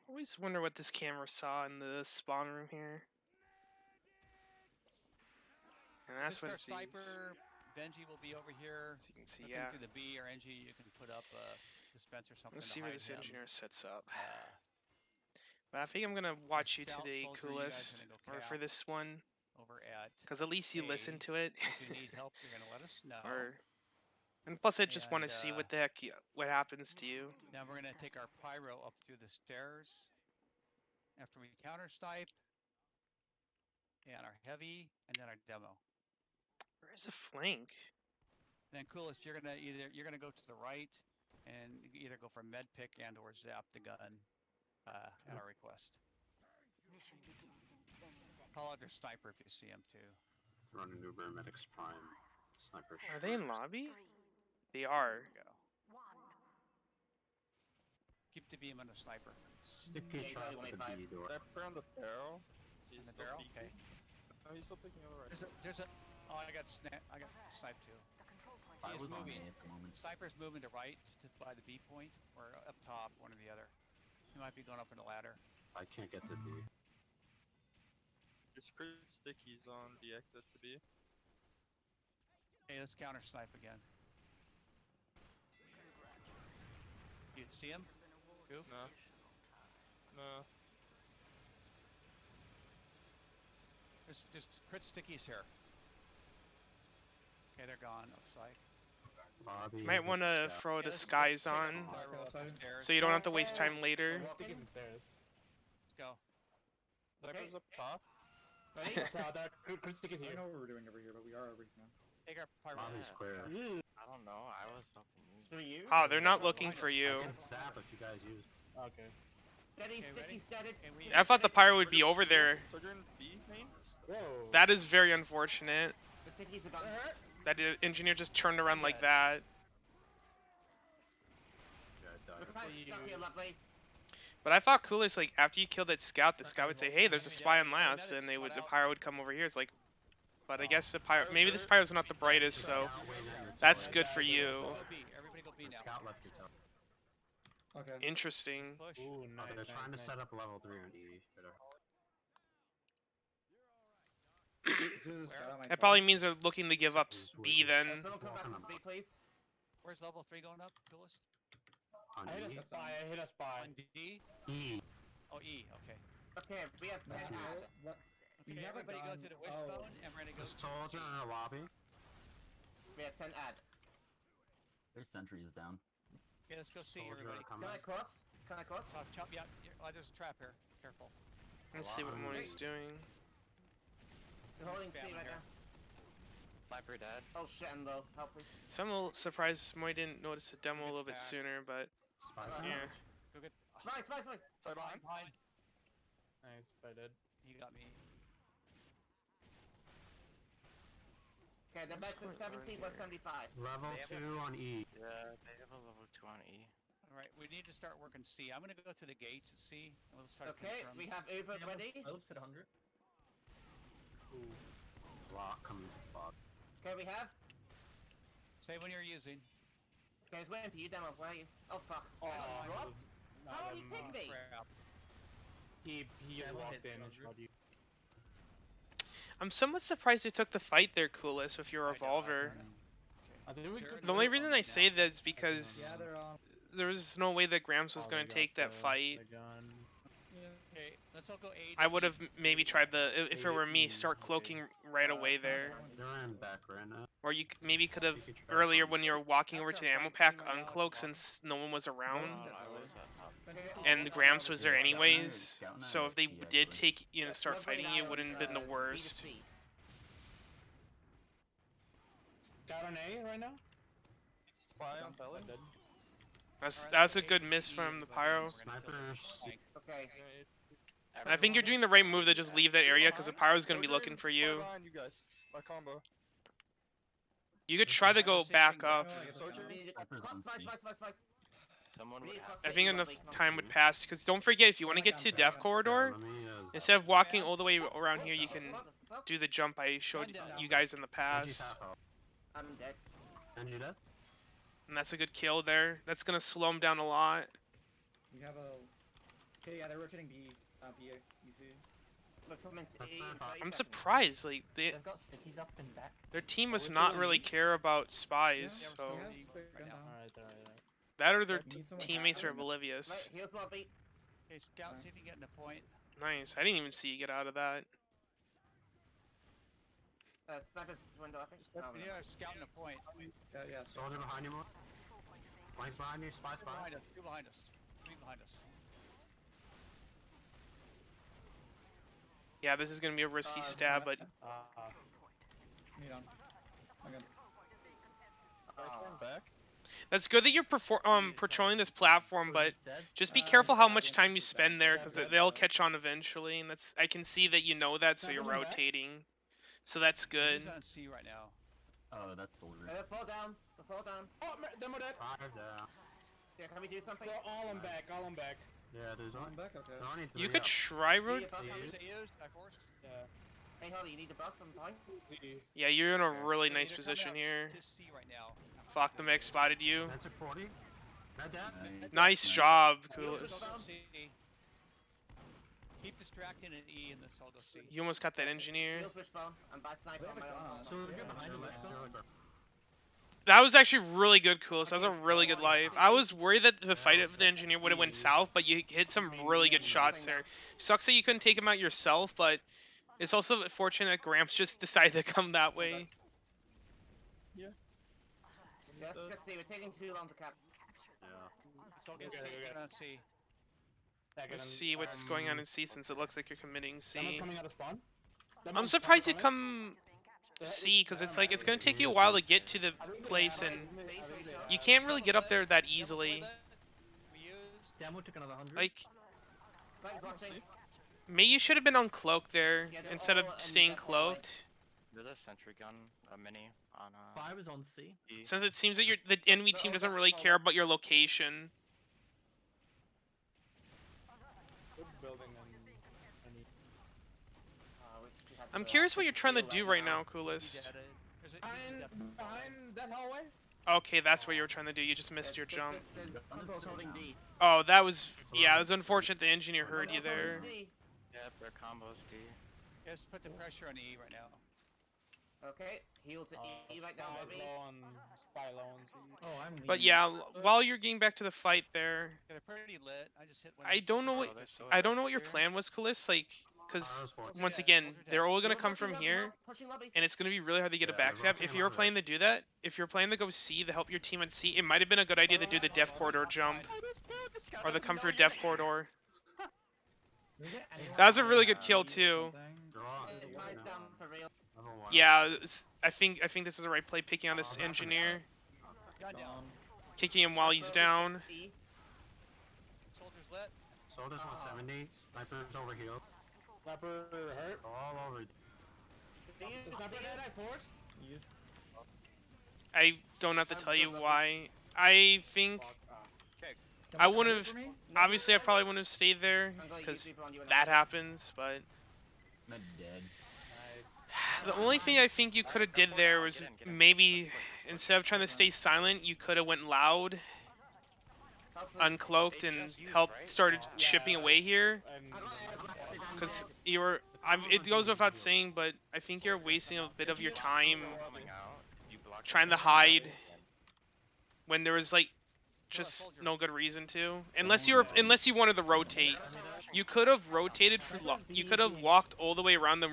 Always wonder what this camera saw in the spawn room here. And that's what it sees. Sniper, Benji will be over here. As you can see, looking yeah. through the B or NG, you can put up a dispense or something. Let's see to where hide this him. engineer sets up. But I think I'm gonna watch you today, Coolest, or for this one, over at because at least you listen to it. If you need help, you're gonna let us know. And plus, I just want to see what the heck what happens to you. Now we're gonna take our pyro up through the stairs. After we counter snipe, and our heavy, and then our demo. Where's the flank? And then Coolest, you're gonna go to the right, and either go for med pick and or zap the gun at our request. Mission begins in 10 seconds. Call out their sniper if you see him too. Run an Uber Medics Prime sniper. Are they in lobby? They are. There we go. Keep the beam on the sniper. Sticky shot with the B door. Sniper on the barrel. On the barrel? Okay. Oh, he's still picking over right. There's a. Oh, I got sniped too. The control point He is was on moving. A at the moment. Sniper's moving to right to by the B point or up top, one or the other. He might be going up in the ladder. I can't get to B. There's crit stickies on the exit to B. Hey, let's counter snipe again. You see him? Goof? No. No. There's crit stickies here. Okay, they're gone. Looks like. Lobby. You might want to throw a disguise on, so you don't have to waste time later. Let's go. Sniper's up top. Ready? Chris, stick it here. I know what we're doing over here, but we are over here. Take our pyro. Lobby's clear. I don't know. I was hoping. For you? Oh, they're not looking for you. I can stab if you guys use. Okay. Steady, sticky, static. I thought the pyro would be over there. Soldier in B main. Whoa. That is very unfortunate. The stickies are gonna hurt. That engineer just turned around like that. Yeah, I died. But I thought coolest, like after you killed that scout, the scout would say, "Hey, there's a spy on last," and the pyro would come over here. It's like, but I guess the pyro, maybe this pyro's not the brightest, so that's good for you. Everybody go B The now. scout left your tail. Okay. Interesting. Push. Ooh, nice. They're trying to set up level 3 on E. That probably means they're looking to give up B then. Someone come back from B, please. Where's level 3 going up, Coolest? On I hit E? a spy. I hit a spy. On D? E. Oh, E. Okay. Okay, we have 10 That's ad. Okay, everybody go to the wishbone, and we're gonna go The to soldier in the lobby. We have 10 ad. Their sentry is down. Okay, let's go see Soldier everybody. coming. Can I cross? Can I cross? Chop, yeah. There's a trap here. Careful. Let's see what Moy's doing. You're holding C Spam right here. now. Sniper dead. Oh shit, I'm low. Help please. So I'm a little surprised Moy didn't notice the demo a little bit sooner, but Spy. yeah. Go get. Nice, nice, nice. Behind. Nice, I did. You got me. Okay, the max is 17 plus 75. Level 2 on E. Yeah, they have a level 2 on E. All right, we need to start working C. I'm gonna go to the gates at C, and let's try to Okay, confirm. we have Uber ready. Looks at 100. Block coming to block. Okay, we have. Say when you're using. Guys, waiting for you, demo. Where are you? Oh fuck. Oh, I got dropped. How did he pick me? Crap. He walked in and shot you. I'm somewhat surprised you took the fight there, Coolest, with your revolver. I think we could. The only reason I say that is because Yeah, they're on. there was no way that Grams was going to take that fight. Okay, let's all go A. I would have maybe tried if it were me, start cloaking right away there. They're in back right now. Or you maybe could have earlier when you were walking over to the ammo pack uncloak since no one was around. And the Gramps was there anyways, so if they did take, start fighting you, it wouldn't have been the worst. Got an A right now? Spy on belly. That's a good miss from the pyro. Snipers. Okay. I think you're doing the right move to just leave that area because the pyro's going to be looking for you. Behind you guys. My combo. You could try to go back up. Soldier. Someone would have. I think enough time would pass because don't forget, if you want to get to Death Corridor, instead of walking all the way around here, you can do the jump I showed you guys in the past. I'm dead. And you dead? And that's a good kill there. That's going to slow him down a lot. We have a. Okay, yeah, they're rotating B. B. EC. We're coming to That's E in not 30 I'm seconds. surprised. Like They've got stickies up and back. their team Oh, must we're not still in really lead? care about Yeah, spies. we're So still we in have lead quick right gun now. down. Alright. that or their We need someone teammates are back. oblivious. Right, here's lobby. Okay, scout, Nice. see if you can get in the point. Nice. I didn't even see you get out of that. Sniper's window, I think. No, Yeah, scout in the point. Yeah. Soldier behind you, more. Flank behind you, spy. Two behind us. Two behind us. Three behind us. Yeah, this is gonna be a risky stab, but Need on. Okay. Turn back. that's good that you're patrolling this platform. But just be careful how much time you spend there, because they'll catch on eventually. And that's I can see that you know that, so you're rotating. So that's good. Who's on C right now? Oh, that's soldier. They fall down. They fall down. Oh, demo dead. 5 down. Yeah, can we do something? All on back. Yeah, there's On only, back. Okay. there's only 3 You could up. try Need road. a buff on Who's me? it used? I forced? Yeah. Hey, Holly, you need a buff from time? Yeah, you're in a really Okay, nice they're coming position out here. To C right now. Fuck, the mech spotted you. That's a 40. Med down. Nice job, Go Coolest. down C. Keep distracting an E and then I'll go C. You almost got that engineer. Heels wishbone. I'm bad sniper on my own. Soldier behind you, That was actually really good, Coolest. That was a really good life. I was worried that the fight of the engineer would have went south, but you hit some really good shots there. Sucks that you couldn't take him out yourself, but it's also fortunate that Gramps just decided to come that way. Yeah, let's see. We're taking too long to cap. Yeah. So get C. Get on C. Let's see what's going on in C, since it looks like you're committing C. Coming out of spawn. I'm surprised you come C, because it's like it's gonna take you a while to get to the place, and you can't really get up there that easily. We used. Demo took another 100. Like, Thanks watching. maybe you should have been uncloaked there instead of staying cloaked. There's a sentry gun, a mini, on 5 is on C. E. Since it seems that the enemy team doesn't really care about your location. I'm curious what you're trying to do right now, Coolest. Is it Behind that hallway. Okay, that's what you were trying to do. You just missed your jump. Uncle's holding D. Oh, that was... Yeah, it was unfortunate the engineer heard you Uncle's there. holding D. Yep, their combos D. Just put the pressure on E right now. Okay, heals at E right now, baby. Oh, I'm. But yeah, while you're getting back to the fight there, Got it pretty lit. I just hit one. I don't know what... Oh, they're so I don't know what your here. plan was, Coolest. Like, because... Soldier Once dead, again, soldier they're dead. all gonna You're come pushing from lobby, here. pushing lobby. And it's going to be really hard to get a Yeah, backstab. rotating If you were lobby. planning to do that, if you're planning to go C to help your team at C, it might have been a good idea to do the Death Corridor jump. Or the Comfort Death Corridor. That was a really good kill, too. They're all Guys down for real. level 1. Yeah, I think this is the right play, picking on this engineer. Gun down. Kicking him while he's down. E. Soldiers lit. Soldiers 170. Snipers over healed. Sniper hurt. All over. Sniper dead. I forced. I don't have to tell you why. I think... I wouldn't have... Obviously, I probably wouldn't have stayed there, I'm going to because use people on you and that happens, but... Med dead. The only thing I think you could have did there was maybe, instead of trying to stay silent, you could have went loud, uncloaked, and started chipping away here. Because you were... it goes without saying, but I think you're wasting a bit of your time Coming out. You blocked trying to hide when there was, like, just no good reason to. Unless you wanted to rotate. You could have rotated for... You could have walked all the way around the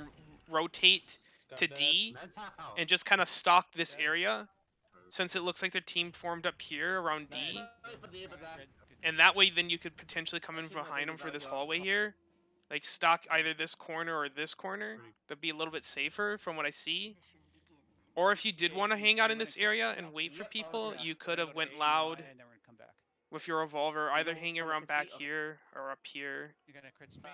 rotate to D Med's half out. and just kind of stalk this area, since it looks like their team formed up here around D, and that way then you could potentially come in behind them for this hallway here, like stalk either this corner or this corner. That'd be a little bit safer from what I see. Or if you did want to hang out in this area and wait for people, you could have went loud And then we're gonna come back. with your revolver, either hanging around back here or up here. You're gonna crit me.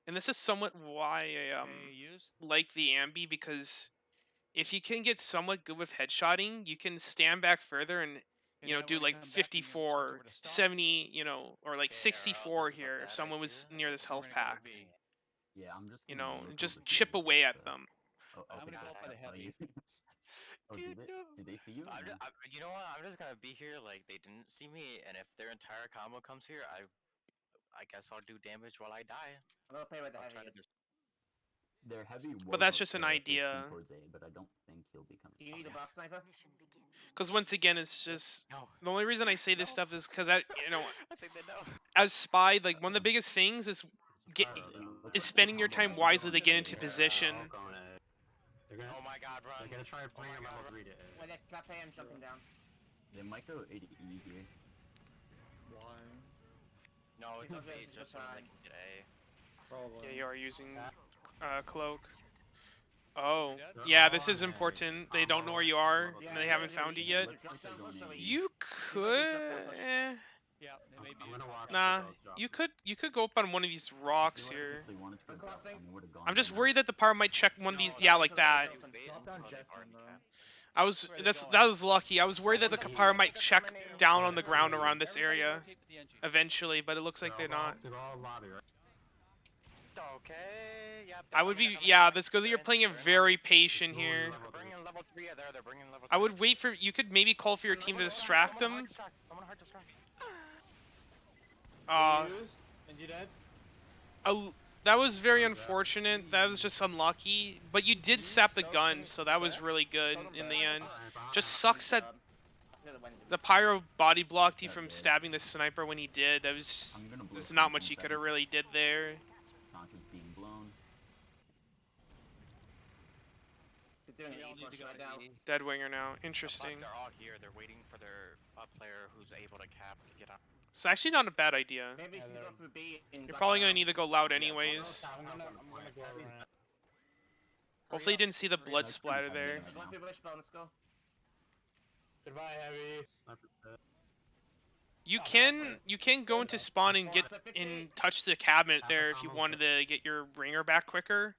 And this is somewhat why I Okay, use. like the ambi, because if you can get somewhat good with headshotting, you can stand back further and, you know, now do we're like gonna come back and you're 54, supposed to stop. 70, you know, or like Yeah, 64 I'll just here look if at someone it was here. near this We're health gonna go pack. B. Yeah, I'm just You gonna know, look just over chip here away just at to- them. Oh, I'm okay, gonna go up by the that's how heavy. you- Oh, Dude, did they, no. did they see you? You know what? I'm just gonna be here like they didn't see me, and if their entire combo comes here, I guess I'll do damage while I die. I'm gonna play with the I'll try to heavy. Their heavy But was that's just an facing idea. towards A, but I don't think he'll be coming. Do you need a buff sniper? Mission begins in Because once again, it's just No. the only reason I say this No. stuff is because I think they know. as spy, like one of the biggest things is get It looks is like spending the your combo time might wisely to go get A. into They're position. all going A. They're gonna, Oh my god, run. they're gonna try to bring my a God, level run. 3 to A. Wait, that Cafe, I'm jumping down. They might go A to E here. Why? No, it's Because okay, it's just the so they time. can get A. Probably. Yeah, you are using cloak. Oh, Dead? yeah, this is important. They don't know where you are. Yeah, They yeah, haven't yeah, found we you can yet. do the drop down push, so we- You You could. drop down push. Yeah, they may be. I'm gonna walk Nah, up to those drops. you could go up on one of these rocks here. If they wanted to go I'm drop crossing. down, they would've gone I'm just by now. worried that the power might check one of these. No, Yeah, no, like no, that. no, no. Bait Drop them down until they Jessamine, already bro. cap. I was Where are they that's going? that was lucky. I was worried that the power might check down on the ground Everybody- around this everybody area rotate to the engine. eventually, but it looks like they're not. They're all lobby, right? Okay, yeah. I would be yeah. That's good that you're playing it very patient here. They're bringing level 3 there, they're bringing level 3. I would wait for you could maybe call for your team to distract them. Someone hard distract. And you dead? That was very unfortunate. That was just unlucky. But you did sap the gun, so that was really good in the end. Just sucks that the pyro body blocked you from stabbing the sniper when he did. That was I'm gonna blow there's through not in much you could 7 have really did there. Concha's being blown. They're doing We all an need to E-push go right to now. E. Dead winger now. Fuck, Interesting. they're all here. They're waiting for their player who's able to cap to get out. It's actually not a bad idea. Maybe you should go through B and You're drop probably down. gonna need to go loud anyways. I'm gonna go around. Hopefully you didn't see the blood That's splatter pretty there. bad Go right through Wishbone, let's go. Goodbye, heavy. Sniper dead. You can go into spawn and get and touch the cabinet there if you wanted to get your ringer back quicker.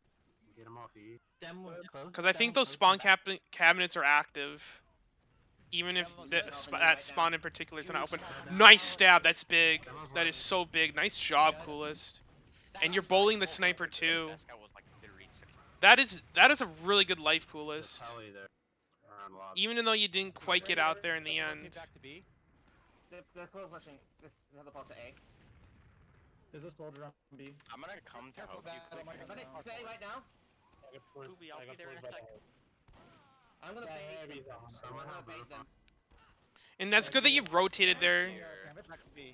Get him off E. Because I think those spawn cabinets are active. Even if that spawn in particular is not open. Nice stab, that's big. That is so big. Nice job, Coolest. And you're bowling the sniper too. That guy was like literally 60. That is a really good life, Coolest. Probably there. Around lobby. Even though you didn't quite get out there in the Rotate end. back to B. They're close pushing. Let's have the pulse to A. There's a soldier on B. I'm gonna come to Careful help you back, quick. oh my God. Let me say right now. Kubi, I'll be there in a sec. I'm gonna bait them. Someone I'm gonna help bait Verify. them. And that's good that you rotated there. Back to B.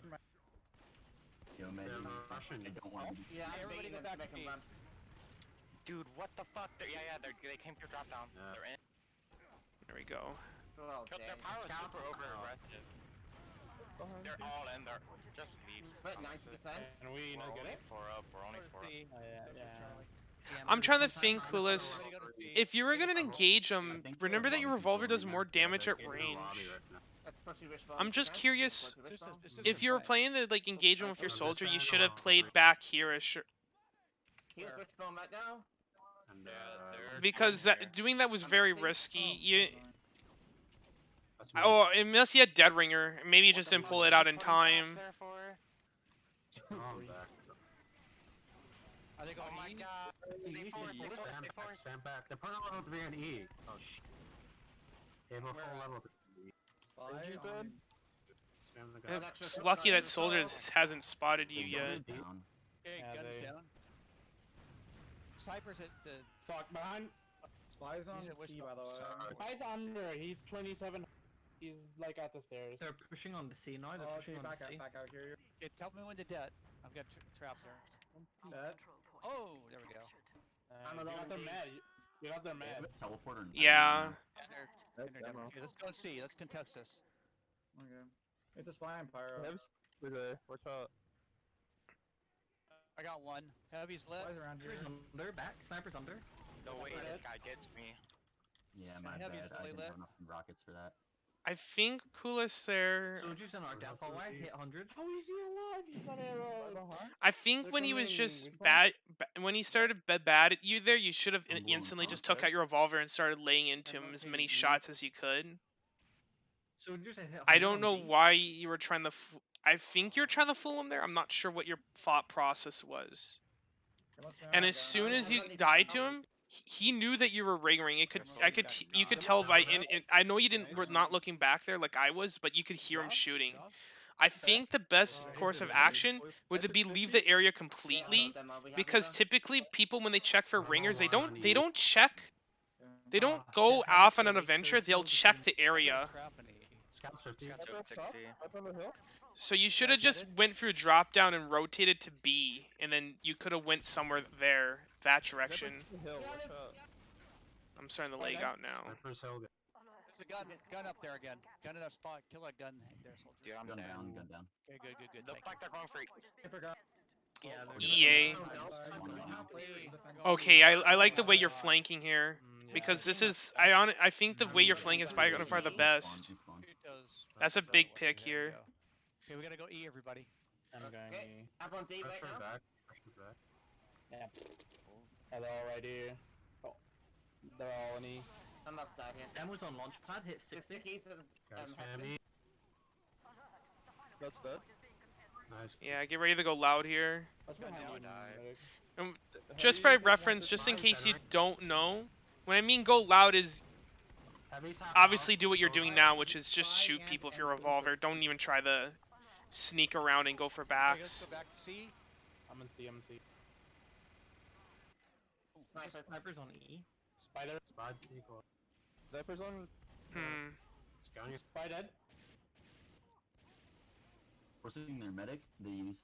Yo, man, They're rushing. I don't want to be. Yeah, I'm Everybody baiting go them to back make to them B. run. Dude, what the fuck? Yeah, they came through drop down. Yeah. They're in. There we go. Oh, Their dang. power is Scouts super are over out. aggressive. They're all in there. Just leave. What, honestly. 90%? And we We're not get only it? 4 up. We're only 4 up. C. I'm trying to think, Coolest. Everybody go to C. If you were gonna engage them, remember that your revolver does more damage at In the range. lobby right now. Let's push through Wishbone I'm if just we can. curious. Go through This is- Wishbone. this is If you were fine. playing the like engagement with your I'm soldier, just you saying, should have no, played back here as sure. Here's Wishbone right now. And, they're Because here. doing that was very risky. You that's me. oh, unless you had dead ringer, maybe you just didn't pull it out in Putting traps time. there for? Oh, I'm back. Are they going Oh my E? god. Stay forward, stay forward, Stand stay back, forward. stand back. They're putting level 3 on E. Oh shit. They have a Where full at? level 3 on E. Spam the gun. It's lucky that soldier hasn't spotted you They yet. doubled down. Okay, Yeah, guns they- down. Snipers at the. Fuck, behind. Spy's on He's at C, by Wishbone. the way. Sorry. Spy's under. He's 27. He's like at the stairs. They're pushing on the C now. They're Oh, pushing okay, on the back C. out, back out here. Okay, tell me when to dead. I've got traps there. Dead. Oh, there we go. I'm You alone got them B. mad. You got them They have mad. a teleporter. in Yeah. Diamond And they're done. Okay, let's go and see. Let's contest this. Okay. It's a spy on pyro. Watch out. I got one. Heavy's lit. Spy's around here. Snipers under, back. Snipers under. No way, Dead. this guy gets me. Yeah, my Heavy bad. is I really didn't lit. have enough rockets for that. I think Coolest there. Soldiers in our Or death else hallway we'll hit 100. How is he alive? He's got arrows. I think They're when he was coming, just which one? when he started bad at you there, you should have I'm blowing instantly the just front, took out your revolver and started laying into I'm him as rotating many B. shots as you could. Soldiers had hit 100 I don't on know B. why you were trying to. I think you're trying to fool him there. I'm not sure what your thought process was. And as soon as you die to him, he knew that you were ringing. It could Camera I will be could back t- you could on. tell by I know you didn't were not looking back there like I was, but you could hear him Job? shooting. Job? I think the best Well, course is of it action would be leave the area completely, because typically people when they check for ringers, they don't check. They don't go off on an adventure. They'll check the area. Trap and E. Scouts 50. Got joke 60. So you should I have get just it. went through drop down and rotated to B, and then you could have went somewhere there, that direction. I'm starting to lag out now. Sniper's Hill. There's a gun up there again. Gun in that spot. Kill that gun there, soldier. Dude, I'm Gun dead. down, gun down. Okay, good. Looks like they're going for EA. Okay, I like the way you're flanking here, because this is I think the way you're flanking is by far the best. That's a big pick here. Okay, we gotta go E, everybody. I'm going Okay, up on D right Pressure now. back. Pressure back. Hello, right here. Oh, they're all on E. I'm up that here. Demo's on launchpad, hit The 60. stickies are Guys, spam happening. E. That's dead. Nice. Yeah, get ready to go loud here. That's Gun behind down. you, medic. Just by reference, just in case you don't know, when I mean go loud is Heavy's half obviously out. do what you're doing Solo. now, which is just shoot people with your revolver. Don't even try to sneak around and go for Okay, let's backs. go back to C. I'm in C, I'm in C. Sniper. Sniper's on E. Spider. Spot equal. Sniper's on. Hmm. Scouting. Spy dead. Forcing their medic, they used.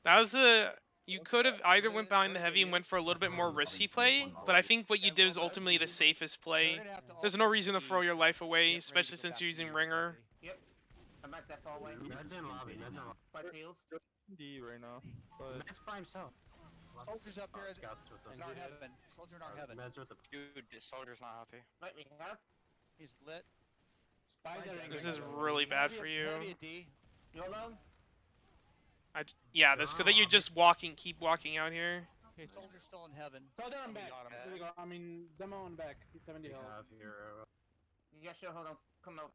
That was a. You could have either went behind the heavy and went for a little bit more risky play, but I think what you did was ultimately the safest play. We're gonna have to There's all no go reason to E throw your life to away, get ready especially to go since back you're to using E, ringer. everybody. I'm at that far away. Ned's in lobby. Ned's in lobby. Quite heals. D right now. Ned's by himself. Soldiers up there Scouts with in them. our heaven. Soldier in our heaven. Ned's with the. Dude, this soldier's not healthy. Right, we have. He's lit. This is really bad for you. Heavy at D. You alone? Yeah, that's good that you're just keep walking out here. Okay, soldier's still in heaven. Throw down We back. got him. There we go. I mean, demo on back. He's 70 We health. have here. Yeah, sure, hold on. Come out.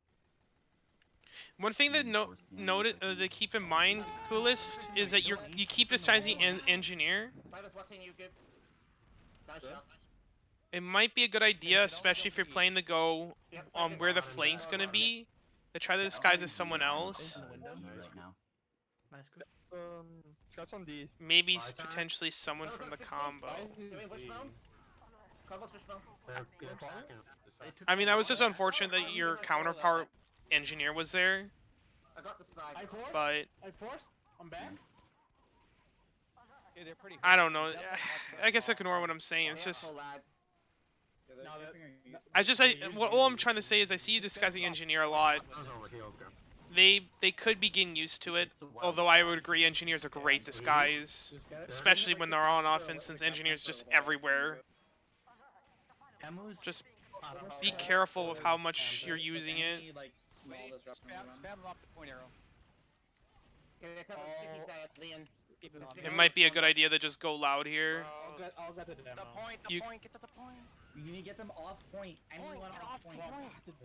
One thing that to keep in mind, coolest, is that you keep deciding engineer. Sniper's watching you, good. Nice shot. It might be a good idea, especially if you're playing the go Yep, on Sniper's where the watching. flank's gonna be, to try to disguise as someone else. In the window. Right now. Nice. Good. Scouts on D. Maybe Spy time? potentially someone from the combo. Doing wishbone? Combos wishbone? They're attacking. They took I mean, that was just unfortunate that your counterpart engineer was there, I got the spy. I forced. but I forced. I'm back. Okay, they're pretty I don't hurt. know. Definitely watch that I guess spot. ignore what I'm saying. It's Yeah, just full lad. all I'm trying to say is I see you disguising engineer a lot. Those overhealed, bro. They could be getting used to it. Although I would agree, engineers are great disguise, especially when they're on offense, since engineers just everywhere. Demo's Just I don't know. be careful with how much you're using it. Spam them off the point arrow. Yeah, a couple of stickies at Leon. Keep it on. It might be a good idea to just go loud here. I'll get the demo. You- Get to the point. You need to get them off point. Anyone Get off off point.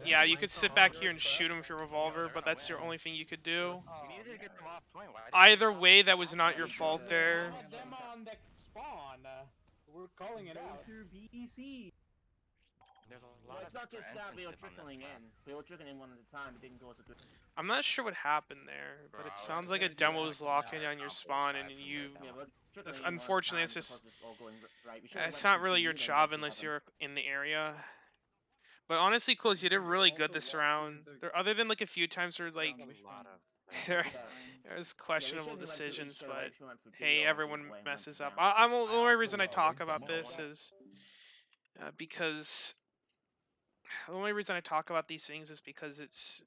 Yeah, you could sit back here and shoot him with your revolver, but that's your only thing you could do. We needed to get them off point. Why didn't Either way, that was not your fault there. Have a demo on the spawn. We're calling it out. There's a Well, lot it's not just that, we were entrances on this trickling map. in. We were trickling in one at a time. It didn't go as a good. I'm not sure what happened there, but it sounds like a demo's locking down your spawn and you. Yeah, we're trickling It's in one at a unfortunately, time it's just- because all going right. We should've It's went not for really B, your then job went for unless heaven. you're in the area. But honestly, Close, you did really good this round. Other than like a few times where like A lot of. there, Yeah. there was Yeah, we questionable should've went for- we decisions, should've but went for B hey, or everyone way and went messes for up. down. The only reason I talk about this is because the only reason I talk about these things is because it's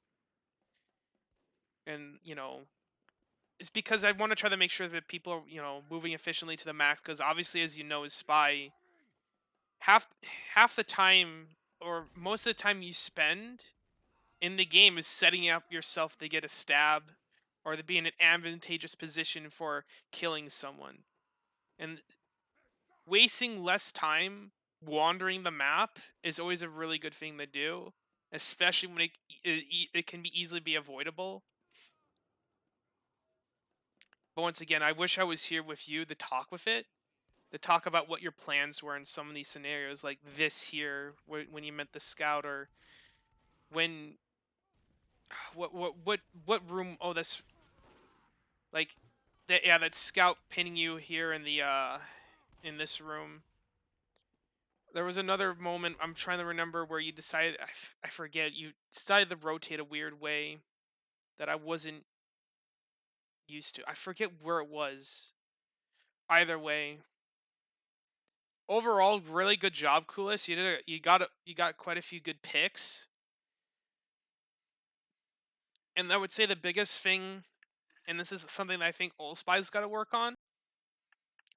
it's because I want to try to make sure that people are moving efficiently to the max. Because obviously, as you know, as spy, half the time or most of the time you spend in the game is setting up yourself to get a stab or to be in an advantageous position for killing someone. And wasting less time wandering the map is always a really good thing to do, especially when it can be easily be avoidable. But once again, I wish I was here with you to talk with it, to talk about what your plans were in some of these scenarios, like this here, when you met the scout, or when what room? Oh, that's like that. Yeah, that scout pinning you here in the in this room. There was another moment I'm trying to remember where you decided, I forget, you decided to rotate a weird way that I wasn't used to. I forget where it was. Either way, overall, really good job, Coolest. You got quite a few good picks. And I would say the biggest thing, and this is something that I think Old Spy's got to work on,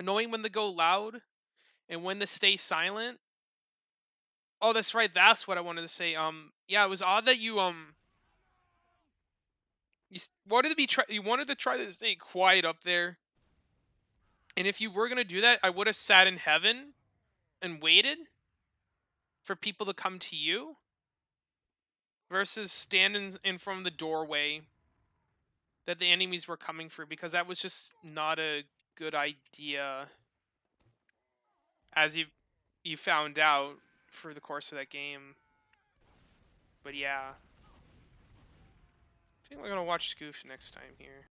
knowing when to go loud and when to stay silent. Oh, that's right. That's what I wanted to say. Yeah, it was odd that you you wanted to try to stay quiet up there. And if you were gonna do that, I would have sat in heaven and waited for people to come to you versus standing in front of the doorway that the enemies were coming through, because that was just not a good idea, as you found out through the course of that game. But yeah, I think we're gonna watch Scoof next time here.